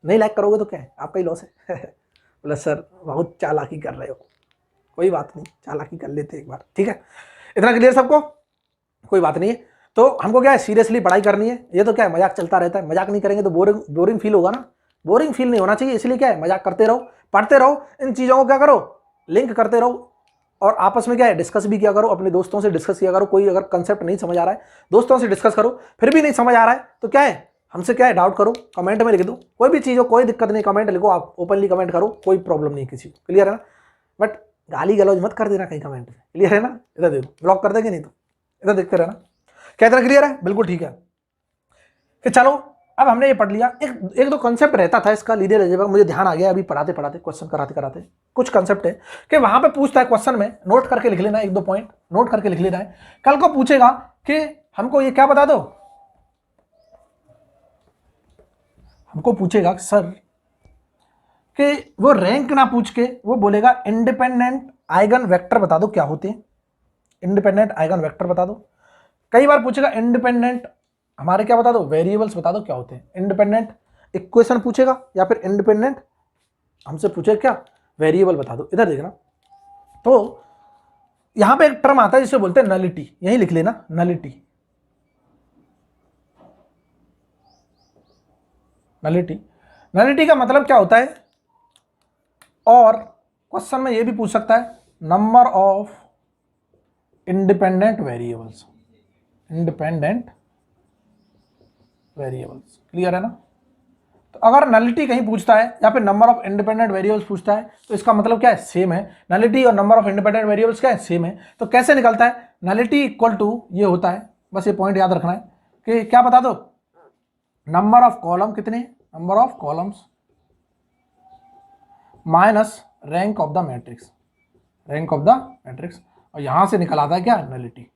नहीं लाइक करोगे तो क्या है, आपका ही लॉस है। बोला सर बहुत चालाकी कर रहे हो, कोई बात नहीं, चालाकी कर लेते एक बार, ठीक है। इतना क्लियर सबको, कोई बात नहीं है। तो हमको क्या है, सीरियसली पढ़ाई करनी है, ये तो क्या है मजाक चलता रहता है, मजाक नहीं करेंगे तो बोरिंग फील होगा ना, बोरिंग फील नहीं होना चाहिए, इसलिए क्या है मजाक करते रहो, पढ़ते रहो, इन चीज़ों को क्या करो, लिंक करते रहो, और आपस में क्या है डिस्कस भी किया करो, अपने दोस्तों से डिस्कस किया करो। कोई अगर कंसेप्ट नहीं समझ आ रहा है दोस्तों से डिस्कस करो, फिर भी नहीं समझ आ रहा है तो क्या है हमसे क्या है डाउट करो, कमेंट में लिख दो, कोई भी चीज़ हो कोई दिक्कत नहीं, कमेंट लिखो, आप ओपनली कमेंट करो, कोई प्रॉब्लम नहीं किसी को, क्लियर है ना। बट गाली गलौज मत कर देना कहीं कमेंट में, क्लियर है ना। इधर देखो ब्लॉक कर देंगे नहीं तो इधर देखते रहना, क्या इतना क्लियर है, बिल्कुल ठीक है। कि चलो अब हमने ये पढ़ लिया, एक दो कंसेप्ट रहता था इसका लीनियर अलजेब्रा, मुझे ध्यान आ गया अभी पढ़ाते पढ़ाते, क्वेश्चन कराते कराते, कुछ कंसेप्ट है कि वहां पे पूछता है क्वेश्चन में, नोट करके लिख लेना, एक दो पॉइंट नोट करके लिख लेना है, कल को पूछेगा कि हमको ये क्या बता दो, हमको पूछेगा सर कि वो रैंक ना पूछ के वो बोलेगा इंडिपेंडेंट आइगन वेक्टर बता दो क्या होते हैं, इंडिपेंडेंट आइगन वेक्टर बता दो। कई बार पूछेगा इंडिपेंडेंट हमारे क्या बता दो, वेरिएबल्स बता दो क्या होते हैं। इंडिपेंडेंट इक्वेशन पूछेगा या फिर इंडिपेंडेंट हमसे पूछेगा क्या, वेरिएबल बता दो। इधर देखना तो यहां पे एक टर्म आता है जिसे बोलते हैं नलिटी, यही लिख लेना नलिटी, नलिटी, नलिटी का मतलब क्या होता है, और क्वेश्चन में ये भी पूछ सकता है number of independent variables, independent variables, clear है ना। तो अगर नलिटी कहीं पूछता है या फिर नंबर ऑफ इंडिपेंडेंट वेरिएबल्स पूछता है तो इसका मतलब क्या है, सेम है, नलिटी और नंबर ऑफ इंडिपेंडेंट वेरिएबल्स क्या है, सेम है। तो कैसे निकलता है, नलिटी इक्वल टू ये होता है, बस ये पॉइंट याद रखना है कि क्या बता दो, नंबर ऑफ कॉलम कितने, number of columns minus rank of the matrix, rank of the matrix, और यहां से निकल आता है क्या, नलिटी।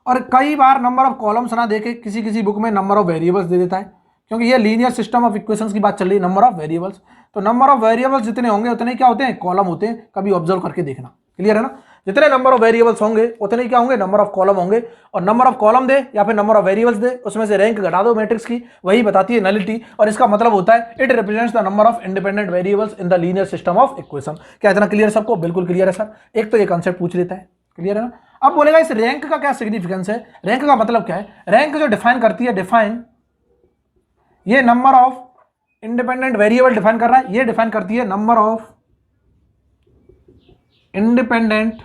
और कई बार नंबर ऑफ कॉलम्स ना देके किसी किसी बुक में नंबर ऑफ वेरिएबल्स दे देता है, क्योंकि ये लीनियर सिस्टम ऑफ इक्वेशंस की बात चल रही है, नंबर ऑफ वेरिएबल्स, तो नंबर ऑफ वेरिएबल्स जितने होंगे उतने क्या होते हैं, कॉलम होते हैं, कभी ऑब्जर्व करके देखना, क्लियर है ना। जितने नंबर ऑफ वेरिएबल्स होंगे उतने क्या होंगे, नंबर ऑफ कॉलम होंगे, और नंबर ऑफ कॉलम दे या फिर नंबर ऑफ वेरिएबल्स दे उसमें से रैंक घटा दो मैट्रिक्स की, वही बताती है नलिटी, और इसका मतलब होता है it represents the number of independent variables in the linear system of equation. क्या इतना क्लियर है सबको, बिल्कुल क्लियर है सर। एक तो ये कॉन्सेप्ट पूछ लेता है, क्लियर है ना। अब बोलेगा इस रैंक का क्या सिग्निफिकेंस है, रैंक का मतलब क्या है, रैंक जो डिफाइन करती है, डिफाइन ये number of independent variable define कर रहा है, ये डिफाइन करती है number of independent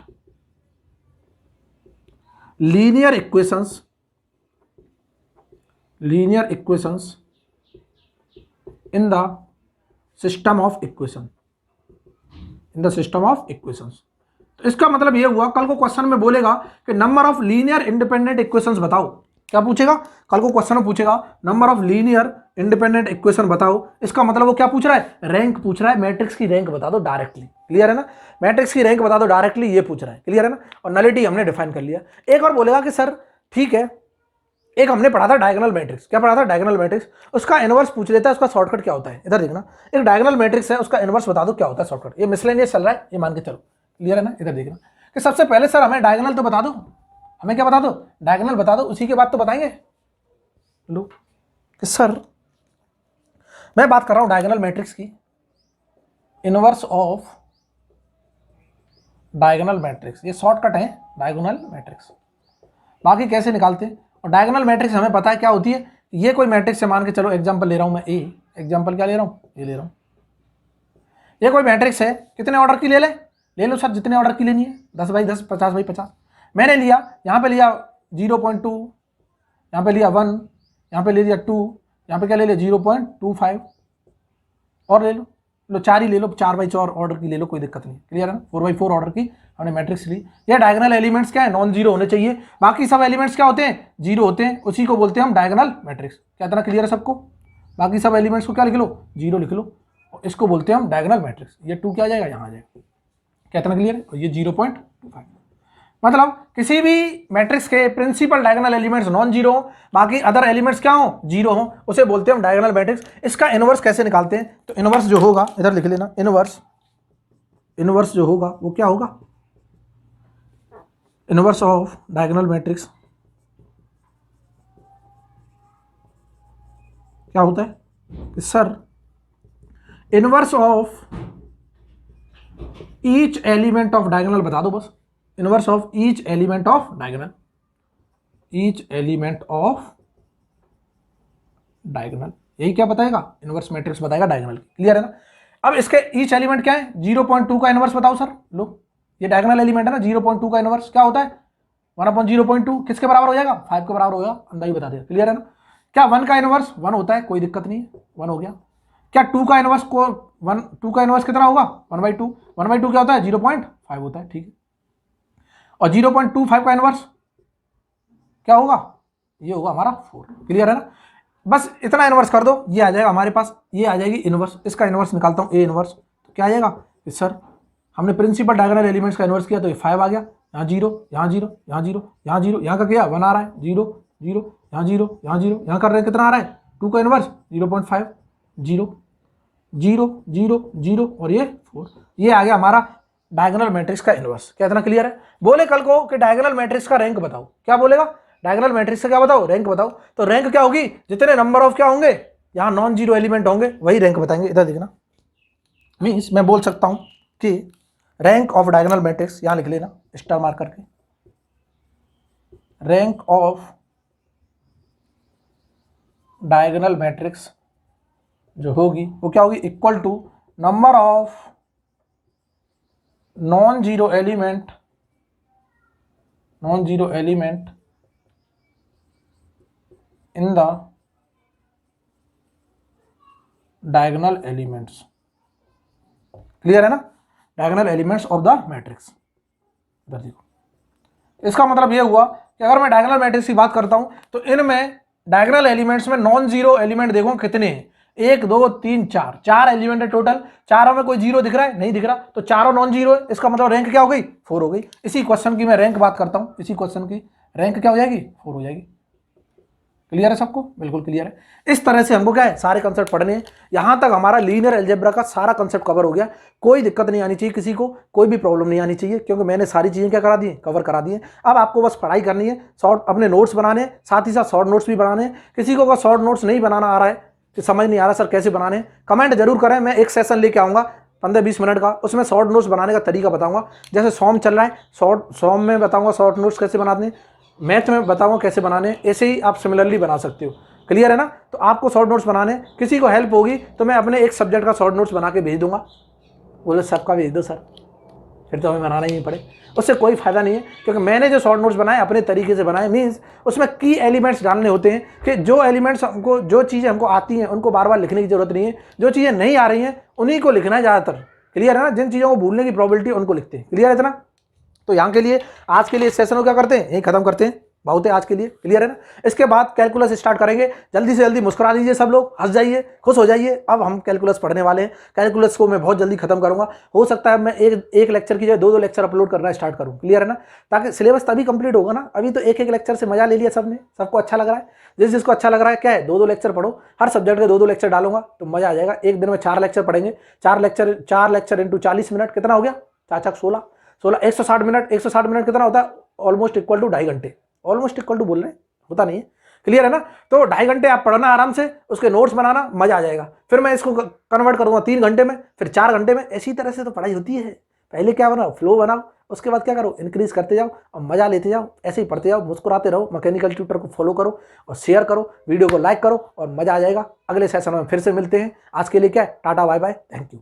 linear equations, linear equations in the system of equation, in the system of equations. तो इसका मतलब ये हुआ कल को क्वेश्चन में बोलेगा कि number of linear independent equations बताओ, क्या पूछेगा कल को क्वेश्चन में, पूछेगा number of linear independent equation बताओ, इसका मतलब वो क्या पूछ रहा है, रैंक पूछ रहा है, मैट्रिक्स की रैंक बता दो डायरेक्टली, क्लियर है ना, मैट्रिक्स की रैंक बता दो डायरेक्टली, ये पूछ रहा है, क्लियर है ना। और नलिटी हमने डिफाइन कर लिया। एक और बोलेगा कि सर ठीक है, एक हमने पढ़ा था डायगोनल मैट्रिक्स, क्या पढ़ा था, डायगोनल मैट्रिक्स, उसका इनवर्स पूछ लेता है, उसका शॉर्टकट क्या होता है। इधर देखना एक डायगोनल मैट्रिक्स है, उसका इनवर्स बता दो क्या होता है शॉर्टकट, ये मिसलेनियस चल रहा है ये मान के चलो, क्लियर है ना। इधर देखना कि सबसे पहले सर हमें डायगोनल तो बता दो, हमें क्या बता दो, डायगोनल बता दो, उसी के बाद तो बताएंगे। लो कि सर मैं बात कर रहा हूं डायगोनल मैट्रिक्स की, इनवर्स ऑफ डायगोनल मैट्रिक्स, ये शॉर्टकट है डायगोनल मैट्रिक्स। बाकी कैसे निकालते हैं, और डायगोनल मैट्रिक्स हमें पता है क्या होती है। ये कोई मैट्रिक्स है, मान के चलो एग्जांपल ले रहा हूं मैं ए, एग्जांपल क्या ले रहा हूं, ये ले रहा हूं। ये कोई मैट्रिक्स है, कितने ऑर्डर की ले लो सर, जितने ऑर्डर की लेनी है, 10 बाई 10, 50 बाई 50। मैंने लिया, यहाँ पे लिया 0.2, यहाँ पे लिया 1, यहाँ पे ले लिया 2, यहाँ पे क्या ले लिया 0.25, और ले लो 4 ही ले लो, 4 बाई 4 ऑर्डर की ले लो, कोई दिक्कत नहीं, क्लियर है ना। 4 बाई 4 ऑर्डर की हमने मैट्रिक्स ली। ये डायगोनल एलिमेंट्स क्या है, नॉन जीरो होने चाहिए, बाकी सब एलिमेंट्स क्या होते हैं, जीरो होते हैं, उसी को बोलते हैं हम डायगोनल मैट्रिक्स। क्या इतना क्लियर है सबको, बाकी सब एलिमेंट्स को क्या लिख लो, जीरो लिख लो, इसको बोलते हैं हम डायगोनल मैट्रिक्स। ये 2 क्या आ जाएगा, यहाँ आ जाएगा, क्या इतना क्लियर है। ये 0.25, मतलब किसी भी मैट्रिक्स के principal diagonal elements non zero हो, बाकी अदर एलिमेंट्स क्या हो, जीरो हो, उसे बोलते हैं हम डायगोनल मैट्रिक्स। इसका इनवर्स कैसे निकालते हैं, तो इनवर्स जो होगा, इधर लिख लेना, इनवर्स जो होगा वो क्या होगा, इनवर्स ऑफ डायगोनल मैट्रिक्स क्या होता है कि sir inverse of each element of diagonal बता दो बस, inverse of each element of diagonal, each element of diagonal, यही क्या बताएगा, इनवर्स मैट्रिक्स बताएगा डायगोनल की, क्लियर है ना। अब इसके ईच एलिमेंट क्या है, 0.2 का इनवर्स बताओ सर, लो ये डायगोनल एलिमेंट है ना, 0.2 का इनवर्स क्या होता है, 1/0.2 किसके बराबर हो जाएगा, 5 के बराबर होगा, अंदाजा बता दिया, क्लियर है ना। क्या 1 का इनवर्स 1 होता है, कोई दिक्कत नहीं है, 1 हो गया। क्या 2 का इनवर्स को 2 का इनवर्स कितना होगा, 1/2, 1/2 क्या होता है, 0.5 होता है, ठीक है। और 0.25 का इनवर्स क्या होगा, ये होगा हमारा 4, क्लियर है ना। बस इतना इनवर्स कर दो, ये आ जाएगा हमारे पास, ये आ जाएगी इनवर्स। इसका इनवर्स निकालता हूँ, ए इनवर्स, तो क्या आ जाएगा कि सर हमने प्रिंसिपल डायगोनल एलिमेंट्स का इनवर्स किया तो ये 5 आ गया, यहाँ 0, यहाँ 0, यहाँ 0, यहाँ 0, यहाँ का क्या 1 आ रहा है, 0 0, यहाँ 0, यहाँ 0, यहाँ कर रहे हैं कितना आ रहा है, 2 का इनवर्स 0.5, 0 0 0 0 और ये 4, ये आ गया हमारा डायगोनल मैट्रिक्स का इनवर्स। क्या इतना क्लियर है। बोले कल को कि डायगोनल मैट्रिक्स का रैंक बताओ, क्या बोलेगा, डायगोनल मैट्रिक्स का क्या बताओ, रैंक बताओ। तो रैंक क्या होगी, जितने नंबर ऑफ क्या होंगे, यहाँ नॉन जीरो एलिमेंट होंगे वही रैंक बताएंगे। इधर देखना, मीन्स मैं बोल सकता हूं कि रैंक ऑफ डायगोनल मैट्रिक्स, यहां लिख लेना स्टार मार्क करके, रैंक ऑफ डायगोनल मैट्रिक्स जो होगी वो क्या होगी, equal to number of non zero element in the diagonal elements, clear है ना, diagonal elements of the matrix. इधर देखो, इसका मतलब ये हुआ कि अगर मैं डायगोनल मैट्रिक्स की बात करता हूं तो इनमें डायगोनल एलिमेंट्स में नॉन जीरो एलिमेंट देखो कितने हैं, 1 2 3 4, 4 एलिमेंट है टोटल, चारों में कोई जीरो दिख रहा है, नहीं दिख रहा, तो चारों नॉन जीरो है, इसका मतलब रैंक क्या हो गई, 4 हो गई। इसी क्वेश्चन की मैं रैंक बात करता हूं, इसी क्वेश्चन की रैंक क्या हो जाएगी, 4 हो जाएगी। क्लियर है सबको, बिल्कुल क्लियर है। इस तरह से हमको क्या है, सारे कंसेप्ट पढ़ने हैं। यहां तक हमारा लीनियर अलजेब्रा का सारा कंसेप्ट कवर हो गया, कोई दिक्कत नहीं आनी चाहिए किसी को, कोई भी प्रॉब्लम नहीं आनी चाहिए, क्योंकि मैंने सारी चीजें क्या करा दी, कवर करा दी है। अब आपको बस पढ़ाई करनी है, शॉर्ट अपने नोट्स बनाने, साथ ही साथ शॉर्ट नोट्स भी बनाने हैं। किसी को अगर शॉर्ट नोट्स नहीं बनाना आ रहा है, कि समझ नहीं आ रहा सर कैसे बनाने, कमेंट जरूर करें, मैं एक सेशन लेके आऊंगा 15-20 मिनट का, उसमें शॉर्ट नोट्स बनाने का तरीका बताऊंगा। जैसे सॉम चल रहा है, सॉम में बताऊंगा शॉर्ट नोट्स कैसे बनाते हैं, मैथ में बताऊंगा कैसे बनाने, ऐसे ही आप सिमिलरली बना सकते हो। क्लियर है ना। तो आपको शॉर्ट नोट्स बनाने, किसी को हेल्प होगी तो मैं अपने एक सब्जेक्ट का शॉर्ट नोट्स बना के भेज दूंगा, बोले सबका भेज दो सर, फिर तो हमें बनाना ही नहीं पड़े, उससे कोई फायदा नहीं है। क्योंकि मैंने जो शॉर्ट नोट्स बनाए अपने तरीके से बनाए, मीन्स उसमें की एलिमेंट्स डालने होते हैं, कि जो एलिमेंट्स हमको, जो चीज़ें हमको आती हैं उनको बार बार लिखने की जरूरत नहीं है, जो चीज़ें नहीं आ रही हैं उन्हीं को लिखना है ज़्यादातर। क्लियर है ना, जिन चीज़ों को भूलने की प्रोबेबिलिटी उनको लिखते हैं। क्लियर है इतना। तो यहाँ के लिए आज के लिए इस सेशन को क्या करते हैं, यही खत्म करते हैं, बहुत है आज के लिए। क्लियर है ना। इसके बाद कैलकुलस स्टार्ट करेंगे, जल्दी से जल्दी मुस्कुरा दीजिए सब लोग, हंस जाइए, खुश हो जाइए। अब हम कैलकुलस पढ़ने वाले हैं, कैलकुलस को मैं बहुत जल्दी खत्म करूंगा। हो सकता है मैं एक लेक्चर की जगह 2 लेक्चर अपलोड करना स्टार्ट करूं। क्लियर है ना, ताकि सिलेबस तभी कंप्लीट होगा ना। अभी तो एक लेक्चर से मजा ले लिया सबने, सबको अच्छा लग रहा है। जिसको अच्छा लग रहा है क्या है, 2 लेक्चर पढ़ो, हर सब्जेक्ट के 2 लेक्चर डालूंगा तो मजा आ जाएगा। एक दिन में 4 लेक्चर पढ़ेंगे, 4 लेक्चर इंटू 40 मिनट कितना हो गया, 4 16 160 मिनट। 160 मिनट कितना होता है, ऑलमोस्ट इक्वल टू 2.5 घंटे, ऑलमोस्ट इक्वल टू बोल रहे हैं, होता नहीं है। क्लियर है ना। तो 2.5 घंटे आप पढ़ना आराम से, उसके नोट्स बनाना, मजा आ जाएगा। फिर मैं इसको कन्वर्ट करूंगा 3 घंटे में, फिर 4 घंटे में। इसी तरह से तो पढ़ाई होती है, पहले क्या बनाओ, फ्लो बनाओ, उसके बाद क्या करो, इंक्रीज करते जाओ और मजा लेते जाओ, ऐसे ही पढ़ते जाओ, मुस्कुराते रहो। मैकेनिकल ट्यूटर को फॉलो करो और शेयर करो, वीडियो को लाइक करो और मजा आ जाएगा। अगले सेशन में फिर से मिलते हैं। आज के लिए क्या है, tata bye bye, thank you.